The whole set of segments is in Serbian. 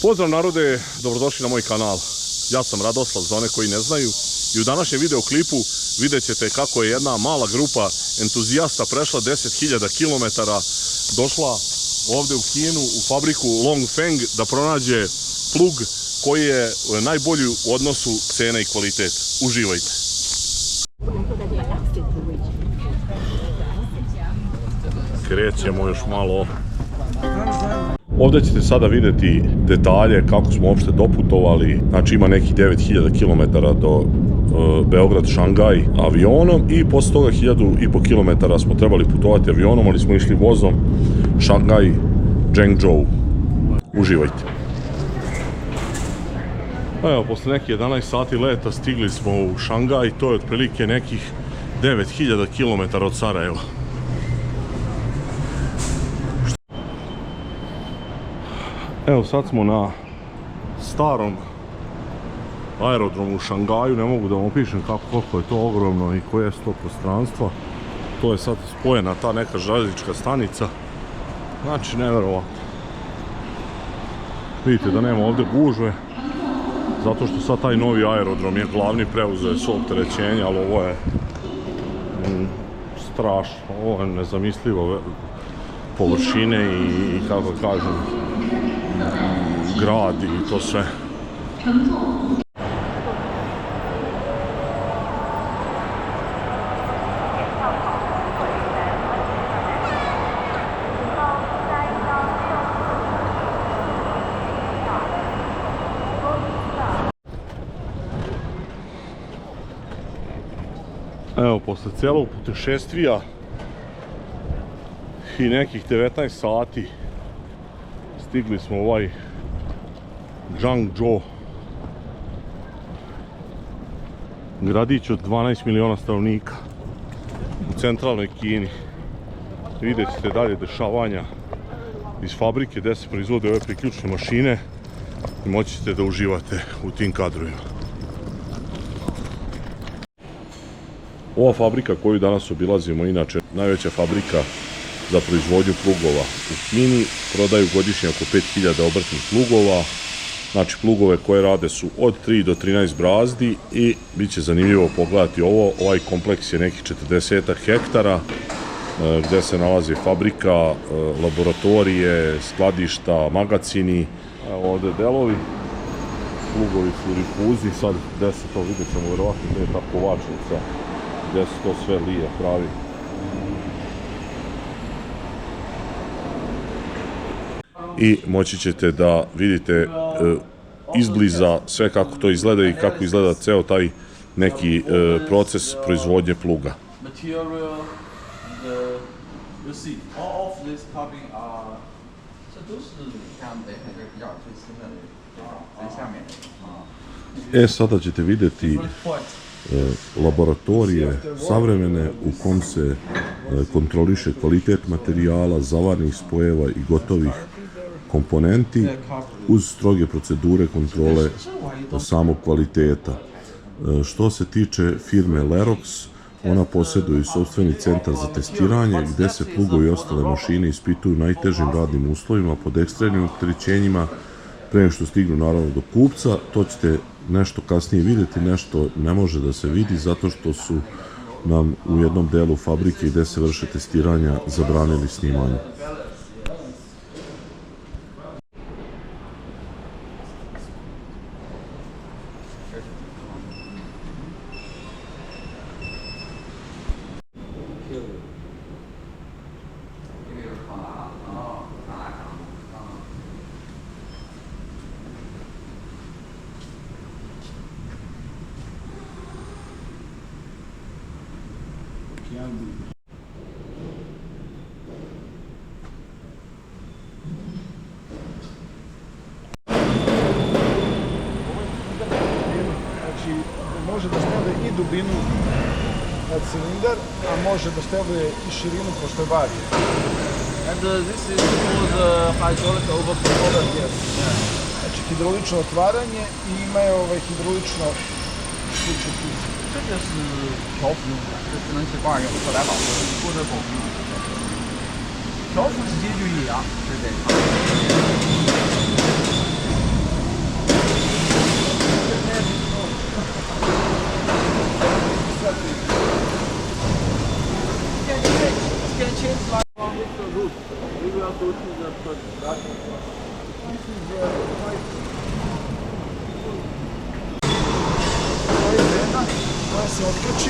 Pozdrav narode, dobrodošli na moj kanal. Ja sam Radoslav, za one koji ne znaju. I u današnjem videoklipu vidjet ćete kako je jedna mala grupa entuzijasta prešla 10.000 km, došla ovdje u Kinu, u fabriku Longfeng, da pronađe plug koji je najbolji u odnosu cena i kvalitet. Uživajte! Krećemo još malo. Ovdje ćete sada vidjeti detalje kako smo uopšte doputovali. Znači ima nekih 9.000 km do Beograd-Šangaj avionom i posle toga 1.500 km smo trebali putovati avionom, ali smo išli vozom Šangaj-Zhengzhou. Uživajte! Evo, posle nekih 11 sati leta stigli smo u Šangaj, to je otprilike nekih 9.000 km od Sarajeva. Evo, sad smo na starom aerodromu u Šangaju, ne mogu da vam opišem koliko je to ogromno i koje je to prostranstvo. To je sad spojena ta neka željeznička stanica, znači neverovatno. Vidite da nema ovdje gužve, zato što sad taj novi aerodrom je glavni, preuzeo svo opterećenje, ali ovo je strašno, ovo je nezamislivo površine i kako kažem, grad i to sve. Evo, posle cijelog putešestvija i nekih 19 sati stigli smo u ovaj Zhengzhou, gradić od 12 miliona stanovnika u centralnoj Kini. Vidjet ćete dalje dešavanja iz fabrike gdje se proizvode ove priključne mašine i moći ćete da uživate u tim kadrovima. Ova fabrika koju danas obilazimo, inače najveća fabrika za proizvodnju plugova u Kini, prodaju godišnje oko 5000 obrtnih plugova. Znači plugove koje rade su od 3 do 13 brazdi i bit će zanimljivo pogledati ovo. Ovaj kompleks je nekih 40 hektara gdje se nalazi fabrika, laboratorije, skladišta, magacini. Evo ovdje delovi, plugovi su rifuzi, sad gdje se to vidjet ćemo vjerovatno gdje je ta kovačnica, gdje se to sve lije, pravi. I moći ćete da vidite izbliza sve kako to izgleda i kako izgleda ceo taj neki proces proizvodnje pluga. Sada ćete vidjeti laboratorije savremene u kom se kontroliše kvalitet materijala, zavarnih spojeva i gotovih komponenti uz stroge procedure kontrole samog kvaliteta. Što se tiče firme Lerox, ona posjeduje sopstveni centar za testiranje gdje se plugovi i ostale mašine ispituju u najtežim radnim uslovima pod ekstremnim opterećenjima pre nego što stignu naravno do kupca. To ćete nešto kasnije vidjeti, nešto ne može da se vidi zato što su nam u jednom delu fabrike gdje se vrše testiranja zabranili snimanje. Može da stavlja i dubinu na cilindar, a može da stavlja i širinu pošto je vario. And this is called hydraulic overflow. Yes. Znači hidraulično otvaranje i ima je hidraulično ključe ključe. 这个是调服用的，这只能去帮人用后来保护或者保护用。调服直接就一样，对不对？ To je vena koja se otkači,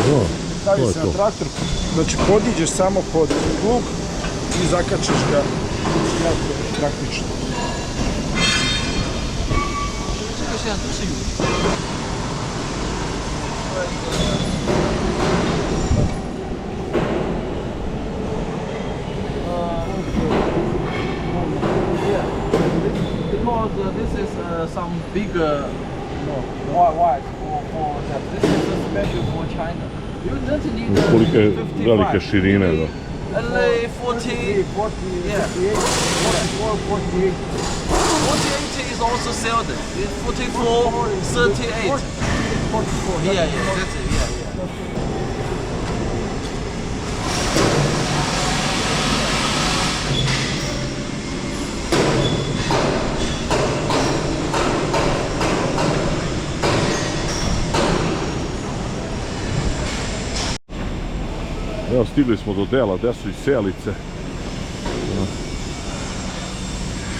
To stavi je se na to. traktor, znači podiđeš samo pod plug i zakačiš ga jako praktično. 这个现在都是有的。Yeah, because this is some bigger white for that. This is special for China. You don't need Kolike 55. velike širine, da. Only 40. 40, Yeah. 44, 48. 48 is also seldom. It's 44, 38. 44. Yeah, that's it. Yeah. Evo, stigli smo do dela gde su i selice.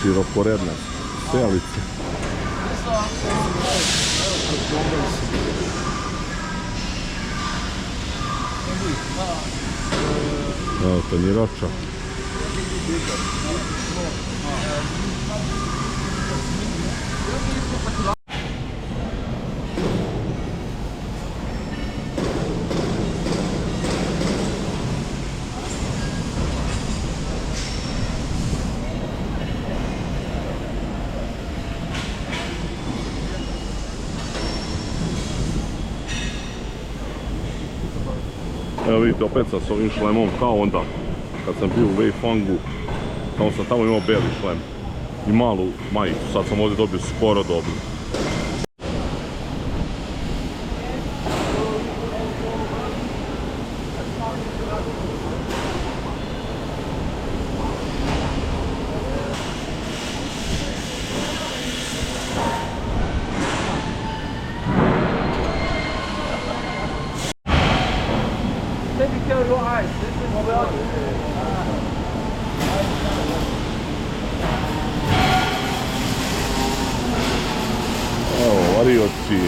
Širokoredne selice. Evo, tanjirača. Evo vidite, opet sam s ovim šlemom kao onda kad sam bio u Weifangu, samo sam tamo imao beli šlem i malu majicu, sad sam ovdje dobio skoro dobru. Take care of your eyes. This is well. Evo, varioci,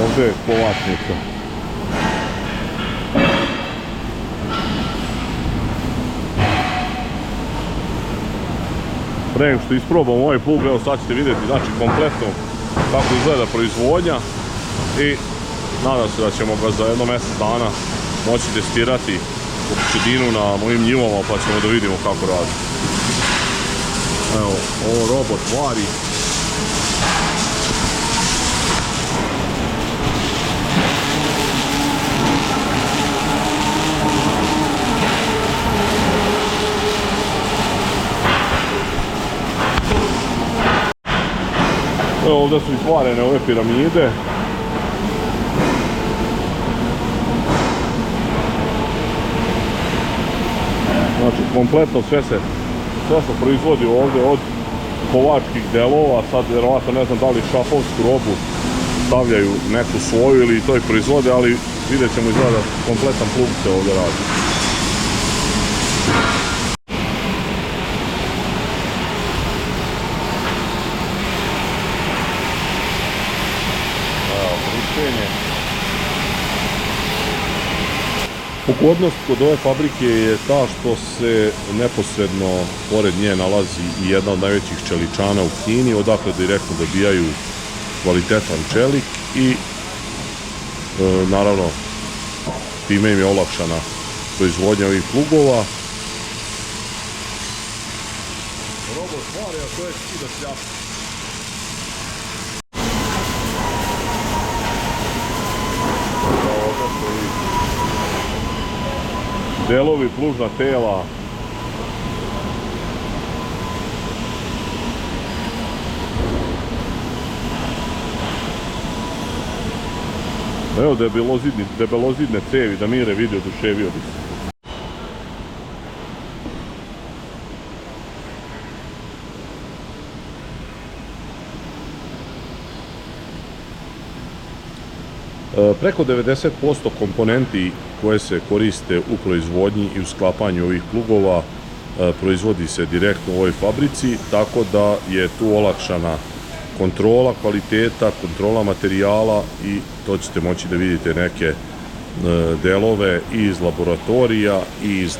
ovdje je kovačnica. Pre nego što isprobam ovaj plug, evo sad ćete vidjeti, znači kompletno kako izgleda proizvodnja i nadam se da ćemo ga za jedno mjesec dana moći testirati u Pučedinu na mojim njivama, pa ćemo da vidimo kako radi. Evo, ovo robot vari. Evo, ovdje su izvarene ove piramide. Znači, kompletno sve se proizvodi ovdje od kovačkih delova, sad vjerovatno ne znam da li šrafovsku robu stavljaju neku svoju ili to i proizvode, ali vidjet ćemo izgleda da kompletan plug se ovdje radi. Evo, prišenje. Pogodnost kod ove fabrike je ta što se neposredno pored nje nalazi i jedna od najvećih čeličana u Kini, odakle direktno dobijaju kvalitetan čelik i naravno time im je olakšana proizvodnja ovih plugova. Robot vari, a to je skida šljaku. Delovi plužna tela. Evo debelozidne cevi, da Mire vidio, oduševio bi se. Preko 90% komponenti koje se koriste u proizvodnji i u sklapanju ovih plugova proizvodi se direktno u ovoj fabrici, tako da je tu olakšana kontrola kvaliteta, kontrola materijala i to ćete moći da vidite neke delove i iz laboratorija i iz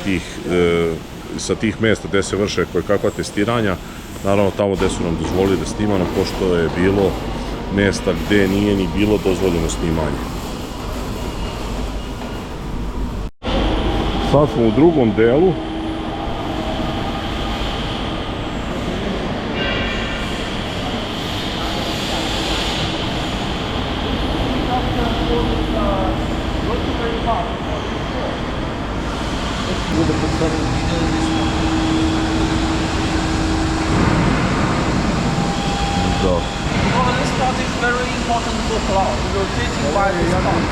sa tih mesta gde se vrše kakva testiranja, naravno tamo gde su nam dozvolili da snimamo, pošto je bilo mesta gde nije ni bilo dozvoljeno snimanje. Sad smo u drugom delu.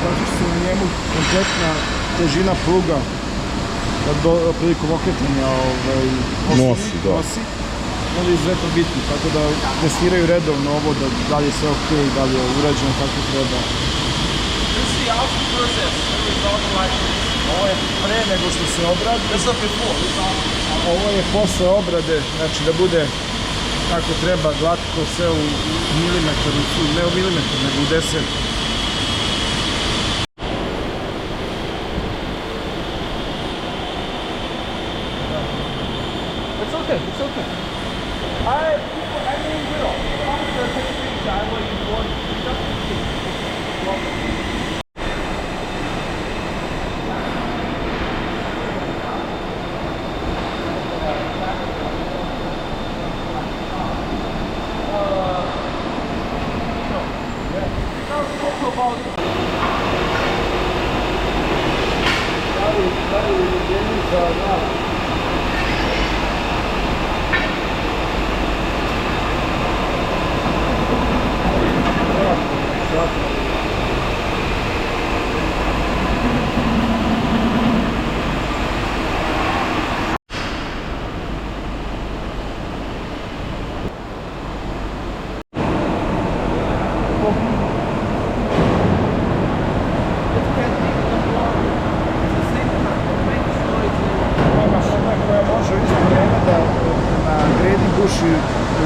Zato što na njemu kompletna težina pluga prilikom okretanja nosi. Onda je izuzetno bitno, tako da testiraju redovno ovo, da li je sve ok, da li je urađeno kako treba. Ovo je pre nego što se obradi, ovo je posle obrade, znači da bude kako treba, glatko, sve u milimetar, ne u milimetar, nego u 10. It's okay. I mean, you know, once the technique I will import,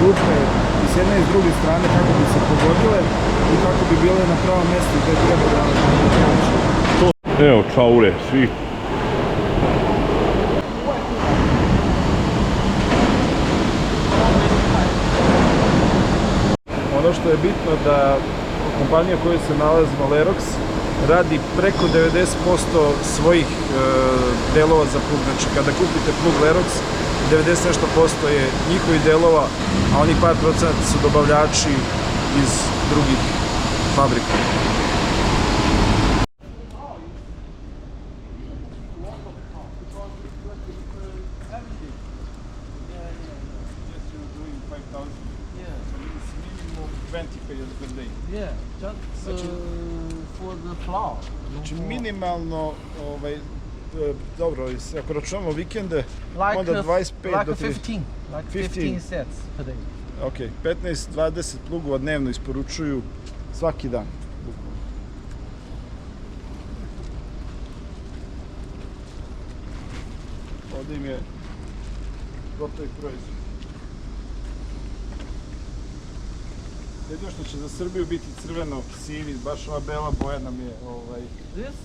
rupe i s jedne i s druge strane kako bi se pogodile i kako bi bile na pravom mjestu gdje treba da naći. Evo čaure, svi. Ono što je bitno da kompanija koja se nalazi Valerox radi preko 90% svojih delova za plug. Znači kada kupite plug Lerox, 90 nešto posto je njihovih delova, a oni par procent su dobavljači iz drugih fabrika. Znači minimalno, dobro, ako računamo vikende, onda 25 do 30. 15 sets per day. Ok, 15-20 plugova dnevno isporučuju svaki dan. Ovdje im je gotovi proizvod. Jedino što će za Srbiju biti crveno, sivi, baš ova bela boja nam je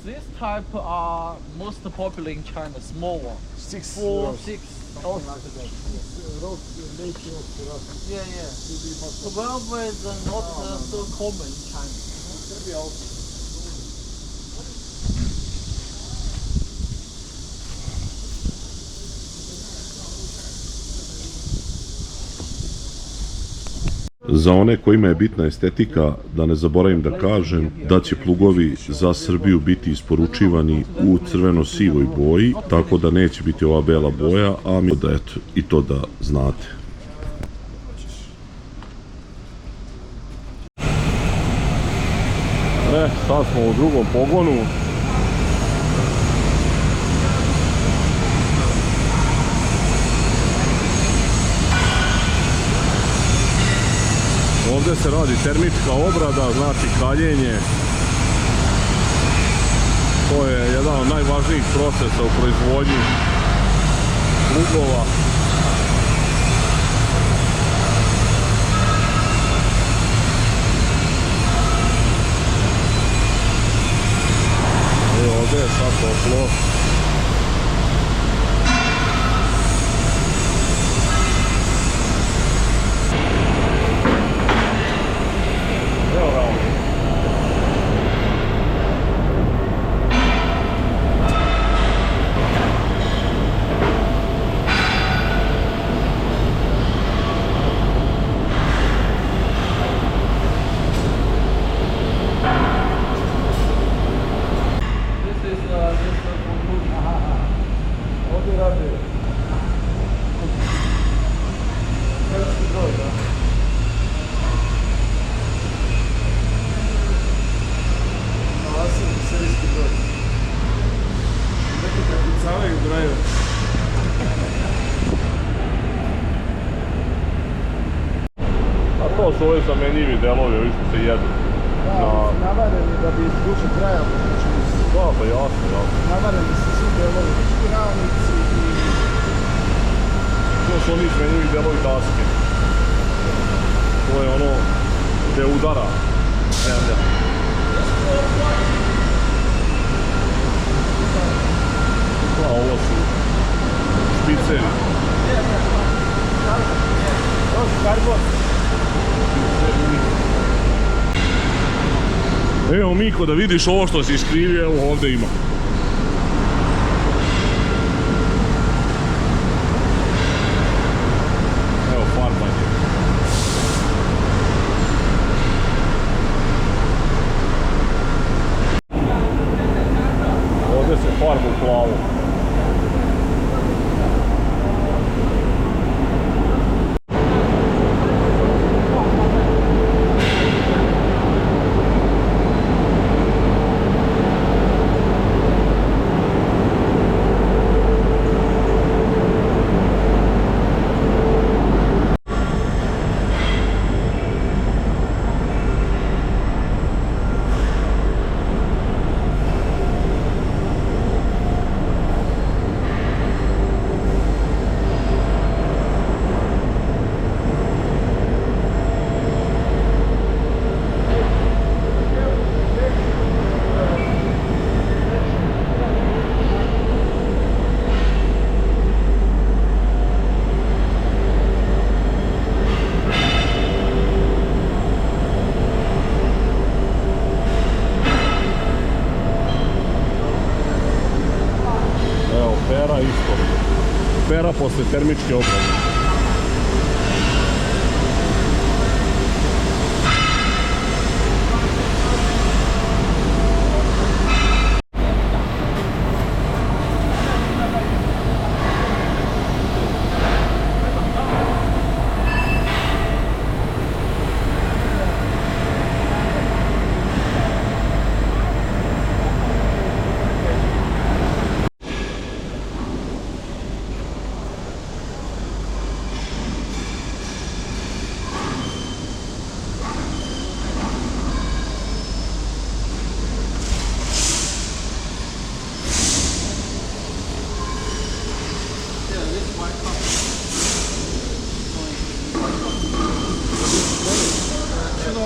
This type are most popular in China, small one. 6 4, rows. 6. Yeah. However, is not so common in China. Za one kojima je bitna estetika, da ne zaboravim da kažem da će plugovi za Srbiju biti isporučivani u crveno-sivoj boji, tako da neće biti ova bela boja, a mi da eto i to da znate. Sad smo u drugom pogonu. Ovdje se radi termička obrada, znači kaljenje. To je jedan od najvažnijih procesa u proizvodnji plugova. I ovdje je sad toplo. Evo ga ovdje. Ovdje radi serijski broj, da. Nalazi serijski broj. Neki prepucavaju brojeve. A to su ovi zamjenjivi delovi, ovi što se jedu. Navareni da bi duže trajalo. Da, pa jasno. Navareni su svi delovi, špiravnici i... To su oni zamjenjivi delovi daske. To je ono gdje udara zemlja. A ovo su špiceri. To su karbon. Evo Miko, da vidiš ovo što si iskrivio, evo ovdje ima. Evo farbanje. Ovdje se farba u plavu. Pera isto. Pera posle termičke obrade.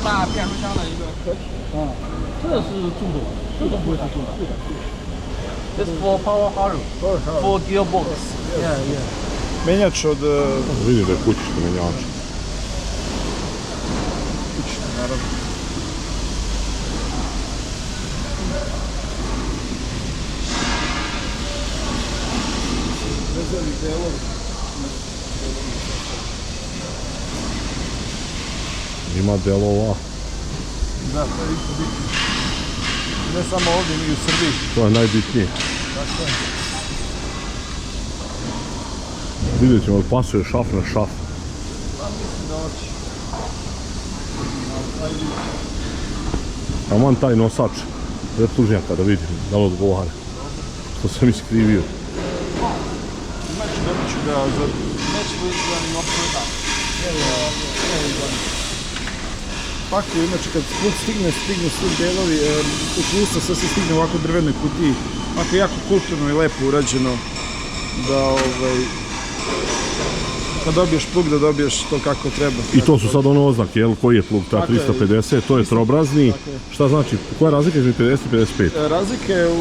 大变速箱的一个壳体。这是助动，这个不会是助动。It's for power harrow, for gearbox. Yeah. Menjač od... Vidim da je kućište menjača. Kućište, naravno. Vezavi delovi. Ima delova. Da, to je isto bitno. Ne samo ovdje, ni u Srbiji. To je najbitnije. Tako je. Vidjet ćemo, pasuje šaf na šaf. Pa mislim da hoće. Taman taj nosač replužnjaka da vidim da li odgovara. Što sam iskrivio. Znači, dobit ću ga za... Match with running off the Paku, inače kad put stignu svi delovi, u plusa sve se stigne u ovako drvenoj kutiji. Ovako jako kulturno i lepo urađeno da kad dobiješ plug da dobiješ to kako treba. I to su sad ono oznake, jel? Koji je plug ta Tako je. 350, to je trobrazni. Tako je. Šta znači, koja je razlika između 50 i 55? Razlika je u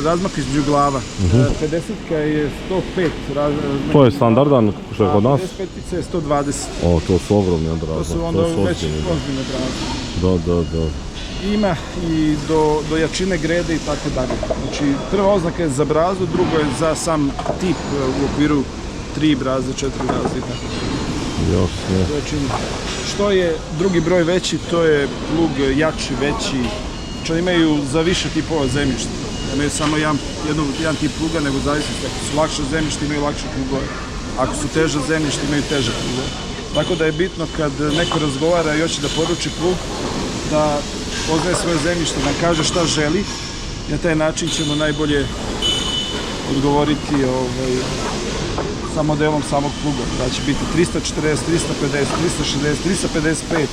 razmak između glava. 50-ka je 105. To je standardan, što je kod nas? 55-ica je 120. O, to su ogromni onda To razmak. su onda već ozbiljni, ozbiljne brave. da. Ima i do jačine grede i tako dalje. Znači, prva oznaka je za brazu, drugo je za sam tip u okviru 3 braze, 4 braze i tako. Jasno. Znači, što je drugi broj veći, to je plug jači, veći. Znači, imaju za više tipova zemljišta. Nemaju samo jedan tip pluga, nego zavisnosti. Ako su lakše zemljište, imaju lakše plugove. Ako su teže zemljište, imaju teže plugove. Tako da je bitno kad neko razgovara i hoće da poruči plug, da poznaje svoje zemljište, da kaže šta želi. I na taj način ćemo najbolje odgovoriti sa modelom samog pluga. Da će biti 340, 350, 360, 355.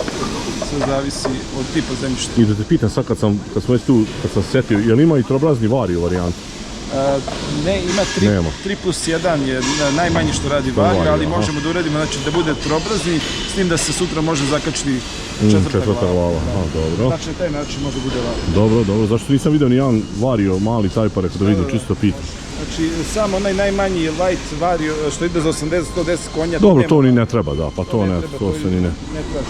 Sve zavisi od tipa zemljišta. I da te pitam sad kad sam već tu, kad sam setio, je li ima i trobrazni vario varijantu? Ne, ima 3+1 je najmanji što radi vario, ali možemo da uradimo da bude trobrazni, s tim da se sutra može zakačiti četvrta glava. Dobro. Znači na taj način može da bude vario. Dobro, zašto nisam vidio ni jedan vario mali taj pa rekao da vidim, čisto pitam. Znači samo onaj najmanji light vario što ide za 80-110 konja. Dobro, to ni ne treba, da, pa to se ni ne,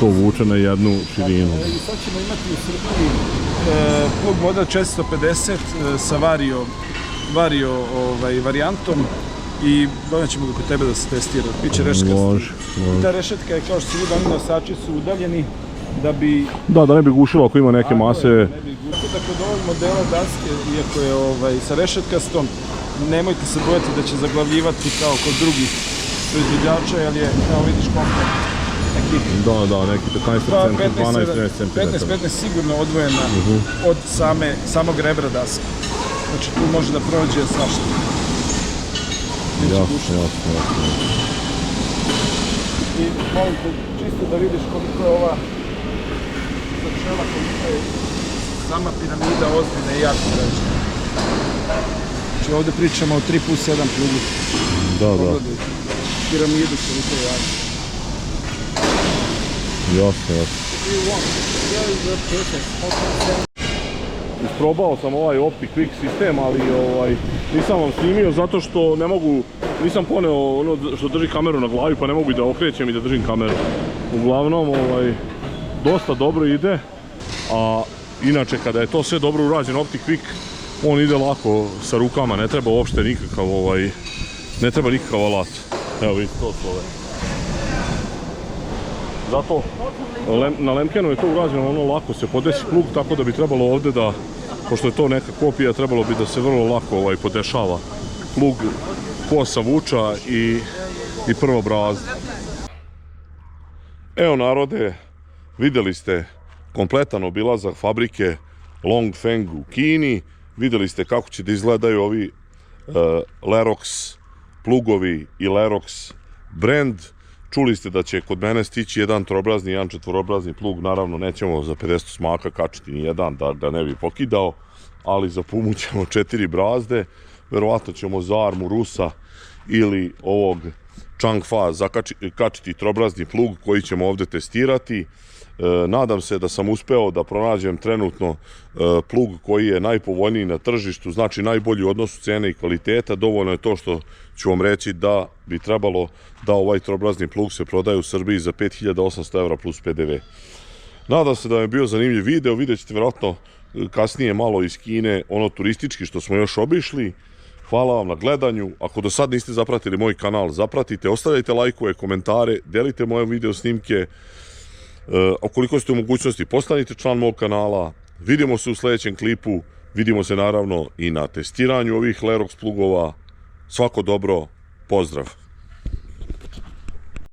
to vuče na jednu širinu. I sad ćemo imati u Srbiji plug model 450 sa vario varijantom i donećemo ga kod tebe da se testira. Biće rešetka. Ta rešetka je kao što se vidi, oni nosači su udaljeni da bi... Da ne bi gušilo ako ima neke mase. Ne bi gušilo. Da kod ovog modela daske, iako je sa rešetkastom, nemojte se bojati da će zaglavljivati kao kod drugih proizvođača, jer je, kao vidiš, kompakt. Neki 15 cm, 12 cm. 15 sigurno odvojena od samog rebra daske. Znači tu može da prođe svašta. Jasno. I molim te čisto da vidiš koliko je ova začela, koliko je sama piramida ozbiljna i jako građena. Znači ovdje pričamo o 3+1 plugu. Da. Piramidu koliko je jako. Jasno. Isprobao sam ovaj Optic Quick sistem, ali nisam vam snimio zato što ne mogu, nisam poneo ono što drži kameru na glavi pa ne mogu i da okrećem i da držim kameru. Uglavnom, dosta dobro ide, a inače kada je to sve dobro urađeno Optic Quick, on ide lako sa rukama, ne treba uopšte nikakav alat. Evo vidite, to su ove. Zato na Lemkenu je to urađeno, ono lako se podesi plug, tako da bi trebalo ovdje da, pošto je to neka kopija, trebalo bi da se vrlo lako podešava plug, kosa vuča i prvo brazda. Evo narode, vidjeli ste kompletan obilazak fabrike Longfeng u Kini, vidjeli ste kako će da izgledaju ovi Lerox plugovi i Lerox brand. Čuli ste da će kod mene stići jedan trobrazni i jedan četvorobrazni plug, naravno nećemo za 50 smaka kačiti ni jedan da ga ne bi pokidao, ali za Pumu ćemo 4 brazde, verovatno ćemo za Armu Rusa ili ovog Changfa kačiti trobrazni plug koji ćemo ovdje testirati. Nadam se da sam uspeo da pronađem trenutno plug koji je najpovoljniji na tržištu, znači najbolji u odnosu cene i kvaliteta. Dovoljno je to što ću vam reći da bi trebalo da ovaj trobrazni plug se prodaje u Srbiji za 5800 € plus PDV. Nadam se da vam je bio zanimljiv video, vidjet ćete vjerojatno kasnije malo iz Kine, ono turistički što smo još obišli. Hvala vam na gledanju, ako do sad niste zapratili moj kanal, zapratite, ostavljajte lajkove, komentare, delite moje video snimke. Ukoliko ste u mogućnosti, postanite član mog kanala, vidimo se u sljedećem klipu, vidimo se naravno i na testiranju ovih Lerox plugova. Svako dobro, pozdrav!